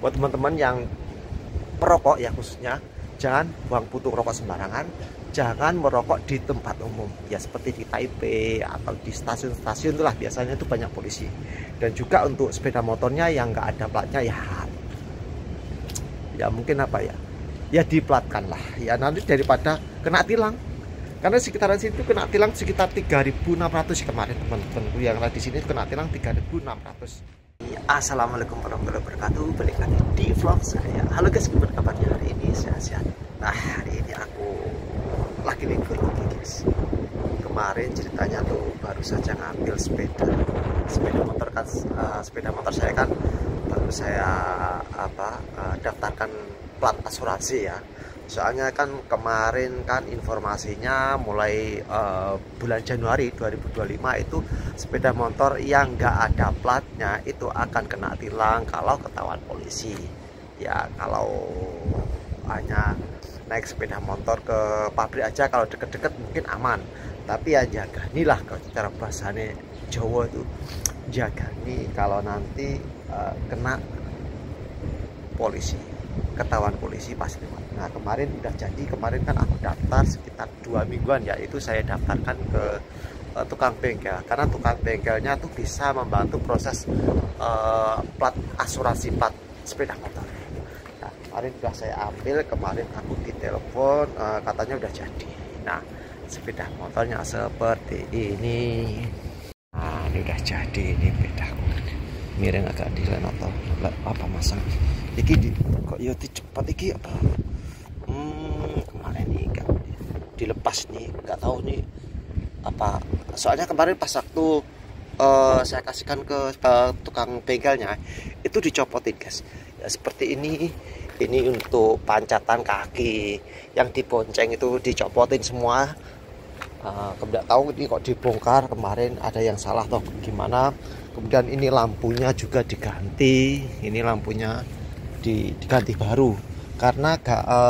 buat teman-teman yang perokok ya khususnya, jangan buang puntung rokok sembarangan, jangan merokok di tempat umum ya, seperti di Taipei atau di stasiun-stasiun itulah biasanya itu banyak polisi. Dan juga untuk sepeda motornya yang nggak ada platnya ya mungkin apa ya diplatkan lah ya, nanti daripada kena tilang, karena sekitaran situ kena tilang sekitar 3.600 kemarin teman-temanku yang di sini kena tilang 3.600. Assalamualaikum warahmatullahi wabarakatuh, balik lagi di vlog saya. Halo guys, gimana kabarnya hari ini? Sehat-sehat. Nah, hari ini aku lagi libur lagi guys. Kemarin ceritanya tuh baru saja ngambil sepeda motor kan, sepeda motor saya kan baru saya daftarkan plat asuransi ya. Soalnya kan kemarin kan informasinya mulai bulan Januari 2025 itu sepeda motor yang nggak ada platnya itu akan kena tilang kalau ketahuan polisi. Ya kalau hanya naik sepeda motor ke pabrik aja, kalau deket-deket mungkin aman. Tapi ya jaga nih lah, kalau cara bahasanya Jawa itu jaga nih kalau nanti kena polisi, ketahuan polisi pasti. Nah kemarin udah jadi, kemarin kan aku daftar sekitar 2 mingguan ya, itu saya daftarkan ke tukang bengkel, karena tukang bengkelnya tuh bisa membantu proses plat asuransi plat sepeda motor. Nah kemarin udah saya ambil, kemarin aku ditelepon katanya udah jadi. Nah sepeda motornya seperti ini. Nah ini udah jadi, ini bedaku miring agak dilen atau apa masang iki kok ya cepat iki apa kemarin nih gak dilepas nih, nggak tahu nih apa, soalnya kemarin pas waktu saya kasihkan ke tukang bengkelnya itu dicopotin guys ya, seperti ini untuk pancatan kaki yang dibonceng itu dicopotin semua. Kemudian tahu ini kok dibongkar, kemarin ada yang salah toh gimana. Kemudian ini lampunya juga diganti, ini lampunya diganti baru karena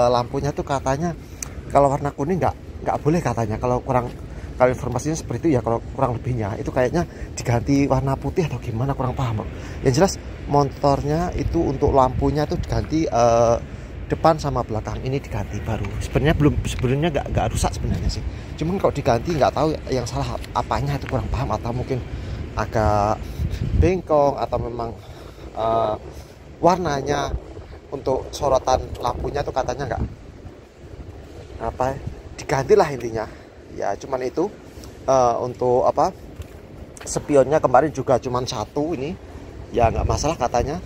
lampunya tuh katanya kalau warna kuning nggak boleh katanya, kalau informasinya seperti itu ya, kalau kurang lebihnya itu kayaknya diganti warna putih atau gimana, kurang paham. Yang jelas motornya itu untuk lampunya tuh diganti depan sama belakang ini diganti baru. Sebenarnya nggak rusak sebenarnya sih, cuman kalau diganti nggak tahu yang salah apanya, itu kurang paham, atau mungkin agak bengkong atau memang warnanya untuk sorotan lampunya tuh katanya nggak diganti lah intinya ya. Cuman itu untuk spionnya kemarin juga cuman satu, ini ya nggak masalah katanya.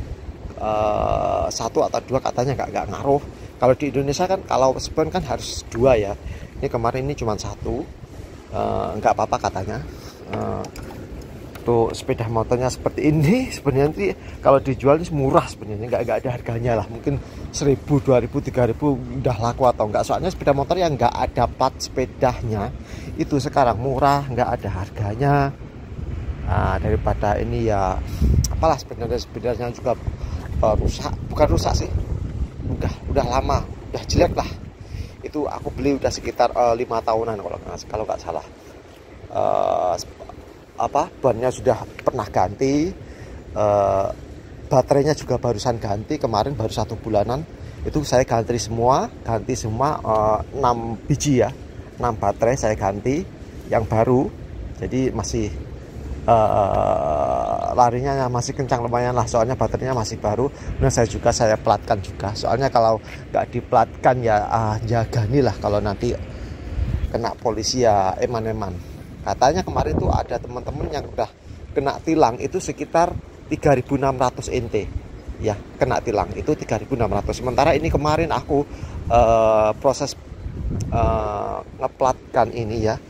Satu atau dua katanya nggak ngaruh. Kalau di Indonesia kan kalau spion kan harus dua ya, ini kemarin ini cuma satu, nggak apa-apa katanya. Tuh sepeda motornya seperti ini sebenarnya nanti kalau dijual ini murah sebenarnya, nggak ada harganya lah, mungkin 1.000, 2.000, 3.000 udah laku atau enggak. Soalnya sepeda motor yang nggak ada plat sepedanya itu sekarang murah, nggak ada harganya. Nah, daripada ini ya apalah, sepedanya juga rusak, bukan rusak sih, udah lama, udah jelek lah. Itu aku beli udah sekitar 5 tahunan kalau nggak salah. Bannya sudah pernah ganti, baterainya juga barusan ganti, kemarin baru 1 bulanan itu saya ganti semua 6 biji ya, 6 baterai saya ganti yang baru, jadi masih larinya masih kencang lumayan lah, soalnya baterainya masih baru. Nah saya platkan juga, soalnya kalau nggak diplatkan ya jaga nih lah kalau nanti kena polisi ya eman-eman. Katanya kemarin tuh ada teman-teman yang udah kena tilang itu sekitar 3.600 NT ya, kena tilang itu 3.600. Sementara ini kemarin aku proses ngeplatkan ini ya,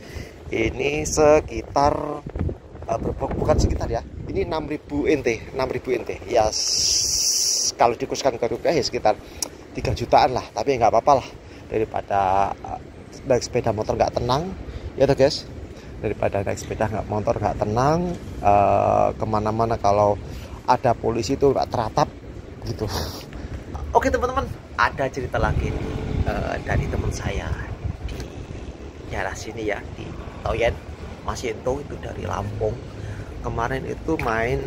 ini sekitar bukan sekitar ya, ini 6.000 NT ya, kalau dikursuskan ke rupiah ya sekitar 3 jutaan lah. Tapi nggak apa-apa lah, daripada naik sepeda motor nggak tenang ya tuh guys, daripada naik sepeda motor nggak tenang kemana-mana kalau ada polisi itu nggak teratap gitu. Oke teman-teman, ada cerita lagi nih dari teman saya di daerah sini ya, di Toyen Mas Yento, itu dari Lampung. Kemarin itu main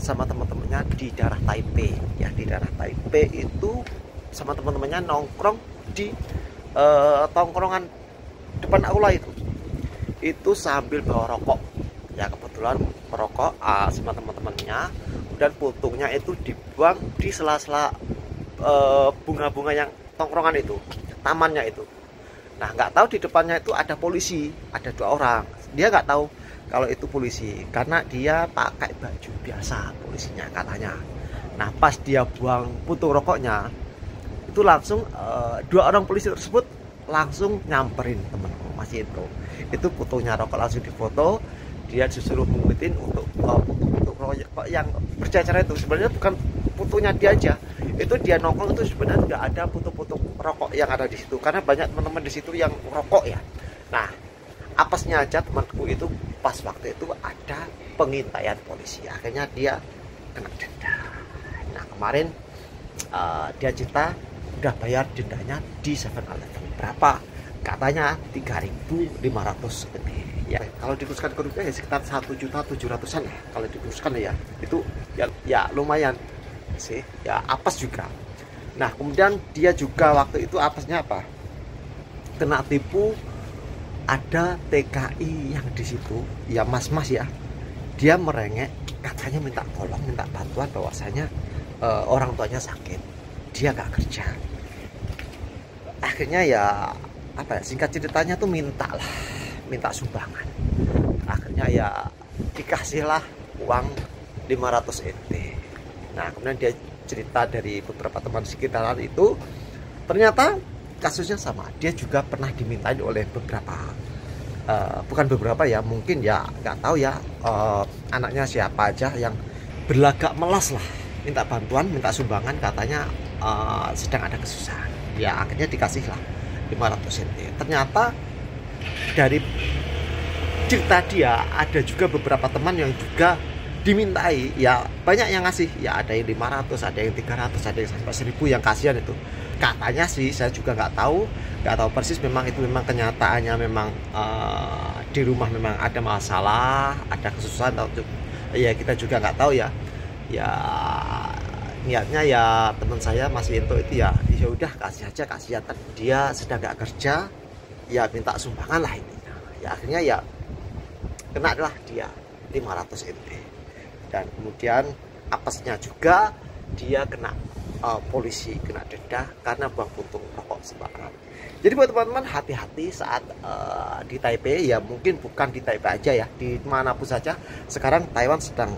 sama teman-temannya di daerah Taipei ya. Di daerah Taipei itu sama teman-temannya nongkrong di tongkrongan depan aula itu sambil bawa rokok ya. Kebetulan merokok sama teman-temannya, dan puntungnya itu dibuang di sela-sela bunga-bunga yang tongkrongan itu, tamannya itu. Nah, nggak tahu di depannya itu ada polisi, ada 2 orang. Dia nggak tahu kalau itu polisi karena dia pakai baju biasa polisinya katanya. Nah, pas dia buang puntung rokoknya itu langsung 2 orang polisi tersebut langsung nyamperin temen masih itu puntungnya rokok langsung difoto. Dia disuruh mengulitin untuk puntung rokok yang berjajar itu. Sebenarnya bukan puntungnya dia aja, itu dia nongkrong itu sebenarnya tidak ada puntung-puntung rokok yang ada di situ karena banyak teman-teman di situ yang rokok ya. Nah, apesnya aja temanku itu pas waktu itu ada pengintaian polisi, akhirnya dia kena denda. Nah, kemarin dia cerita udah bayar dendanya di 7-Eleven. Berapa? Katanya 3.500 lebih ya. Kalau dikurskan ke rupiah ya sekitar 1.700.000-an ya. Kalau dikurskan ya itu ya lumayan sih ya, apes juga. Nah, kemudian dia juga waktu itu apesnya apa, kena tipu. Ada TKI yang di situ ya, mas-mas ya, dia merengek katanya minta tolong, minta bantuan bahwasanya orang tuanya sakit, dia gak kerja. Akhirnya ya apa ya, singkat ceritanya tuh minta sumbangan. Akhirnya ya dikasihlah uang 500 NT. Nah, kemudian dia cerita dari beberapa teman sekitaran itu, ternyata kasusnya sama. Dia juga pernah dimintain oleh beberapa, bukan beberapa ya, mungkin ya nggak tahu ya, anaknya siapa aja yang berlagak melas lah, minta bantuan, minta sumbangan, katanya sedang ada kesusahan. Ya akhirnya dikasih lah 500 NT. Ternyata dari cerita dia ada juga beberapa teman yang juga dimintai ya, banyak yang ngasih ya, ada yang 500, ada yang 300, ada yang sampai 1.000 yang kasihan itu. Katanya sih, saya juga nggak tahu persis, memang itu memang kenyataannya memang di rumah memang ada masalah, ada kesusahan atau ya kita juga nggak tahu ya. Ya niatnya ya teman saya masih itu ya udah kasih aja, kasihan kan dia sedang nggak kerja ya, minta sumbangan lah ini. Ya akhirnya ya kena lah dia 500 NT. Dan kemudian apesnya juga dia kena polisi, kena denda karena buang puntung rokok sembarangan. Jadi buat teman-teman, hati-hati saat di Taipei ya, mungkin bukan di Taipei aja ya, di manapun saja sekarang Taiwan sedang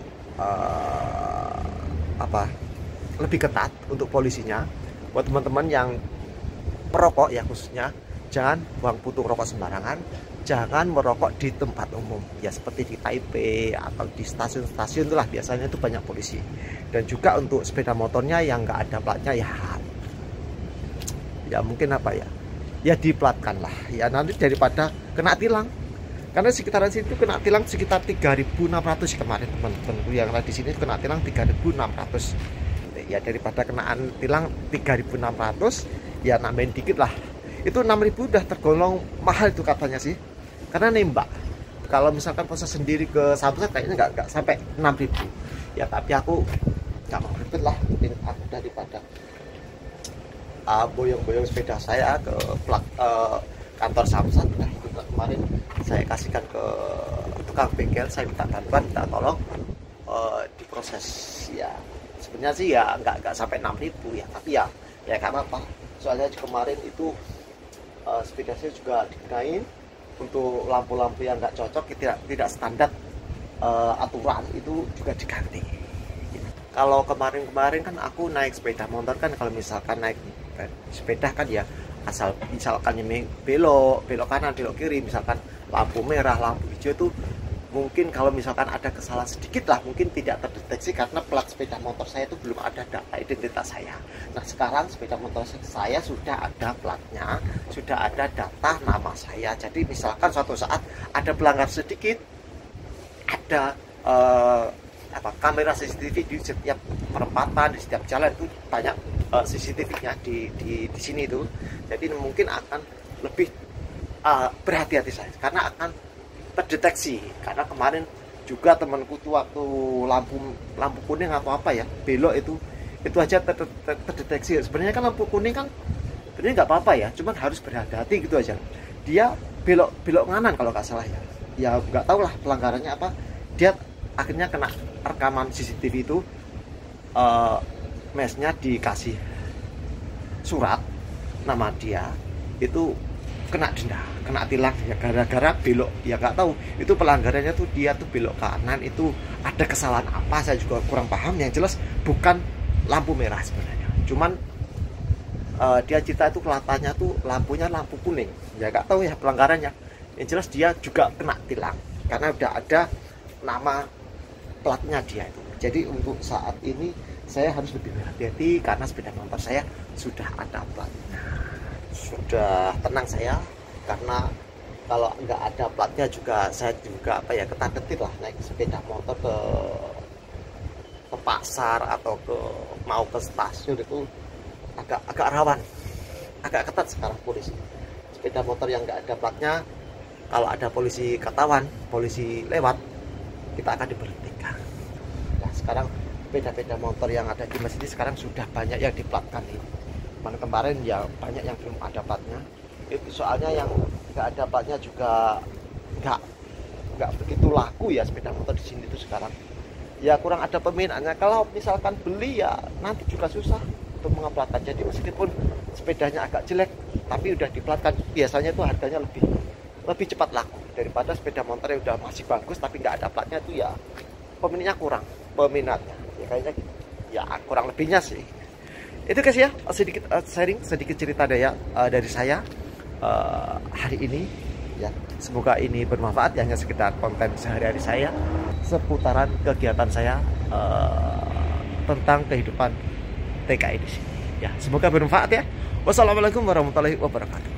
lebih ketat untuk polisinya. Buat teman-teman yang perokok ya, khususnya jangan buang puntung rokok sembarangan, jangan merokok di tempat umum ya, seperti di Taipei atau di stasiun-stasiun itulah biasanya itu banyak polisi. Dan juga untuk sepeda motornya yang nggak ada platnya ya mungkin apa ya diplatkan lah ya, nanti daripada kena tilang, karena sekitaran situ kena tilang sekitar 3.600 kemarin teman-temanku yang ada di sini kena tilang 3.600 ya, daripada kenaan tilang 3.600 ya nambahin dikit lah. Itu 6.000 udah tergolong mahal itu katanya sih, karena nembak. Kalau misalkan proses sendiri ke Samsat kayaknya nggak sampai 6.000 ya, tapi aku nggak mau ribet lah, aku daripada boyong-boyong sepeda saya ke kantor Samsat. Nah, itu kemarin saya kasihkan ke tukang bengkel, saya minta bantuan, minta tolong diproses ya. Sebenarnya sih ya nggak sampai 6.000 ya, tapi ya nggak apa-apa. Soalnya kemarin itu sepeda saya juga dikenain untuk lampu-lampu yang nggak cocok, tidak standar aturan, itu juga diganti. Kalau kemarin kan aku naik sepeda motor kan, kalau misalkan naik sepeda kan ya asal misalkan belok kanan, belok kiri, misalkan lampu merah, lampu hijau, itu mungkin kalau misalkan ada kesalahan sedikit lah mungkin tidak terdeteksi karena plat sepeda motor saya itu belum ada data identitas saya. Nah, sekarang sepeda motor saya sudah ada platnya, sudah ada data nama saya. Jadi misalkan suatu saat ada pelanggar sedikit, ada kamera CCTV di setiap perempatan, di setiap jalan itu banyak CCTV-nya di sini itu. Jadi mungkin akan lebih berhati-hati saya karena akan terdeteksi, karena kemarin juga temanku tuh waktu lampu kuning atau apa ya belok itu aja terdeteksi. Sebenarnya kan lampu kuning kan sebenarnya nggak apa-apa ya, cuman harus berhati-hati gitu aja. Dia belok nganan kalau nggak salah ya. Ya nggak tahu lah pelanggarannya apa. Dia akhirnya kena rekaman CCTV itu, mesnya dikasih surat nama dia, itu kena denda, kena tilang ya gara-gara belok. Ya nggak tahu itu pelanggarannya tuh dia tuh belok kanan, itu ada kesalahan apa saya juga kurang paham. Yang jelas bukan lampu merah sebenarnya, cuman dia cerita itu kelihatannya tuh lampunya lampu kuning. Ya nggak tahu ya pelanggarannya. Yang jelas dia juga kena tilang karena udah ada nama platnya dia itu. Jadi untuk saat ini saya harus lebih berhati-hati karena sepeda motor saya sudah ada platnya. Sudah tenang saya, karena kalau nggak ada platnya juga saya juga apa ya ketar-ketir lah naik sepeda motor ke pasar atau mau ke stasiun itu agak rawan, agak ketat sekarang polisi. Sepeda motor yang nggak ada platnya, kalau ada polisi ketahuan, polisi lewat, kita akan diberhentikan. Nah sekarang sepeda motor yang ada di masjid ini sekarang sudah banyak yang diplatkan ini. Mana kemarin ya banyak yang belum ada platnya. Itu soalnya yang nggak ada platnya juga nggak begitu laku ya sepeda motor di sini itu sekarang. Ya kurang ada peminatnya. Kalau misalkan beli ya nanti juga susah untuk mengeplatkan. Jadi meskipun sepedanya agak jelek tapi udah diplatkan, biasanya itu harganya lebih cepat laku daripada sepeda motor yang udah masih bagus tapi nggak ada platnya. Itu ya peminatnya kurang, peminatnya ya kayaknya ya kurang lebihnya sih. Itu guys ya, sedikit sharing, sedikit cerita dari saya hari ini ya. Semoga ini bermanfaat ya, hanya sekedar konten sehari-hari saya seputaran kegiatan saya tentang kehidupan TKI di sini ya. Semoga bermanfaat ya. Wassalamualaikum warahmatullahi wabarakatuh.